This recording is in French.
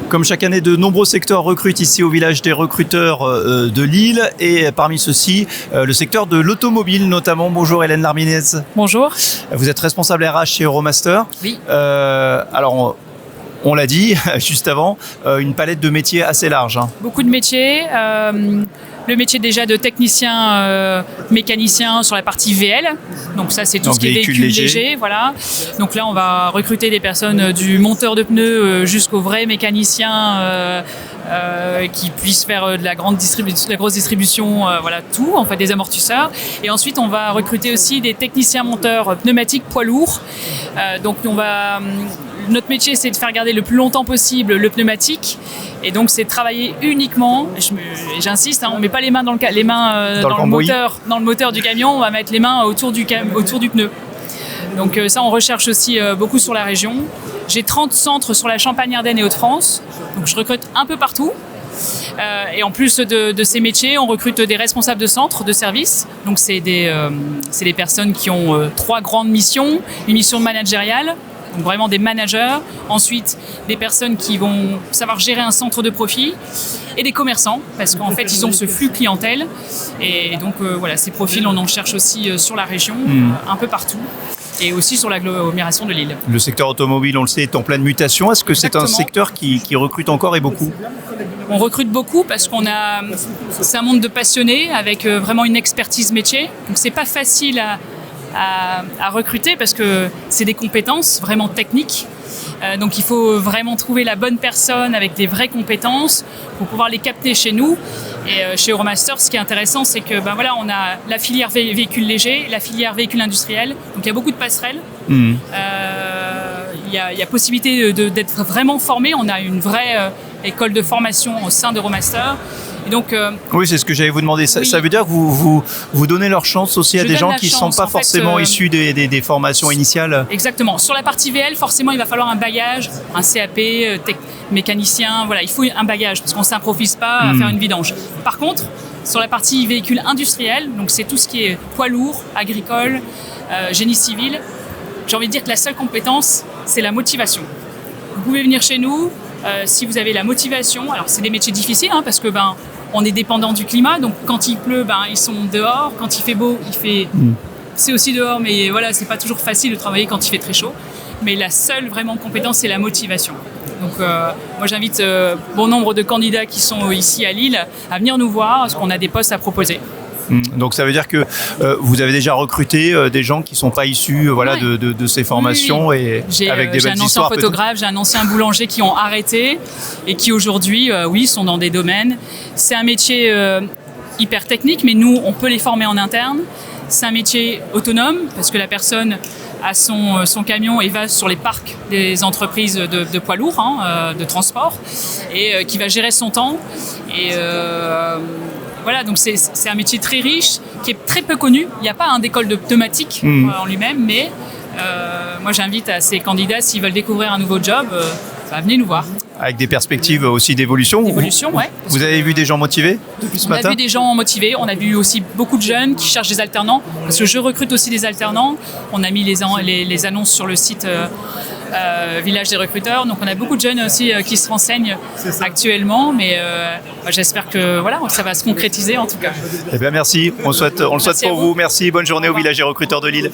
Comme chaque année, de nombreux secteurs recrutent ici au village des recruteurs de Lille et parmi ceux-ci, le secteur de l'automobile notamment. Bonjour Hélène Larminez. Bonjour. Vous êtes responsable RH chez Euromaster. Oui. Alors, on l'a dit juste avant, une palette de métiers assez large. Beaucoup de métiers. Le métier déjà de technicien mécanicien sur la partie VL. Donc ça, c'est tout ce qui est véhicule léger. Voilà. Donc là, on va recruter des personnes du monteur de pneus jusqu'au vrai mécanicien qui puisse faire de la grosse distribution, voilà, tout, en fait, des amortisseurs. Et ensuite, on va recruter aussi des techniciens monteurs pneumatiques poids lourds. Donc notre métier, c'est de faire garder le plus longtemps possible le pneumatique. Et donc, c'est travailler uniquement, j'insiste, on ne met pas les mains dans le moteur du camion, on va mettre les mains autour du pneu. Donc ça, on recherche aussi beaucoup sur la région. J'ai 30 centres sur la Champagne-Ardenne et Hauts-de-France, donc je recrute un peu partout. Et en plus de ces métiers, on recrute des responsables de centres, de services. Donc c'est des personnes qui ont 3 grandes missions. Une mission managériale, donc vraiment des managers. Ensuite, des personnes qui vont savoir gérer un centre de profit. Et des commerçants, parce qu'en fait, ils ont ce flux clientèle. Et donc, voilà, ces profils, on en cherche aussi sur la région, un peu partout. Et aussi sur l'agglomération de Lille. Le secteur automobile, on le sait, est en pleine mutation. Est-ce que Exactement. C'est un secteur qui recrute encore et beaucoup ? On recrute beaucoup parce c'est un monde de passionnés avec vraiment une expertise métier. Donc, c'est pas facile à recruter parce que c'est des compétences vraiment techniques. Donc il faut vraiment trouver la bonne personne avec des vraies compétences pour pouvoir les capter chez nous. Et chez Euromaster, ce qui est intéressant, c'est que on a la filière véhicule léger, la filière véhicule industriel. Donc il y a beaucoup de passerelles. Il y a possibilité d'être vraiment formé. On a une vraie école de formation au sein d'Euromaster. Et donc, oui, c'est ce que j'allais vous demander. Ça veut dire que vous donnez leur chance aussi à des gens qui ne sont pas forcément issus des formations initiales. Exactement. Sur la partie VL, forcément, il va falloir un bagage, un CAP, mécanicien. Voilà, il faut un bagage parce qu'on ne s'improvise pas à faire une vidange. Par contre, sur la partie véhicule industriel, donc c'est tout ce qui est poids lourd, agricole, génie civil, j'ai envie de dire que la seule compétence, c'est la motivation. Vous pouvez venir chez nous si vous avez la motivation. Alors, c'est des métiers difficiles parce que on est dépendant du climat, donc quand il pleut, ils sont dehors. Quand il fait beau, c'est aussi dehors, mais voilà, c'est pas toujours facile de travailler quand il fait très chaud. Mais la seule vraiment compétence, c'est la motivation. Donc, moi, j'invite bon nombre de candidats qui sont ici à Lille à venir nous voir, parce qu'on a des postes à proposer. Donc ça veut dire que vous avez déjà recruté des gens qui ne sont pas issus de ces formations et avec des belles histoires. J'ai un ancien photographe, j'ai un ancien boulanger qui ont arrêté et qui aujourd'hui, sont dans des domaines. C'est un métier hyper technique, mais nous, on peut les former en interne. C'est un métier autonome parce que la personne a son camion et va sur les parcs des entreprises de poids lourds, de transport, et qui va gérer son temps. Et voilà, donc c'est un métier très riche, qui est très peu connu. Il n'y a pas d'école de pneumatique en lui-même, mais moi j'invite à ces candidats, s'ils veulent découvrir un nouveau job, venez nous voir. Avec des perspectives aussi d'évolution. Ouais. Vous avez vu des gens motivés depuis ce matin ? On a vu des gens motivés, on a vu aussi beaucoup de jeunes qui cherchent des alternants, parce que je recrute aussi des alternants. On a mis les annonces sur le site Village des recruteurs, donc on a beaucoup de jeunes aussi qui se renseignent actuellement, mais j'espère que ça va se concrétiser en tout cas. Eh bien merci, on le souhaite pour vous. Merci, bonne journée au Village des recruteurs de Lille.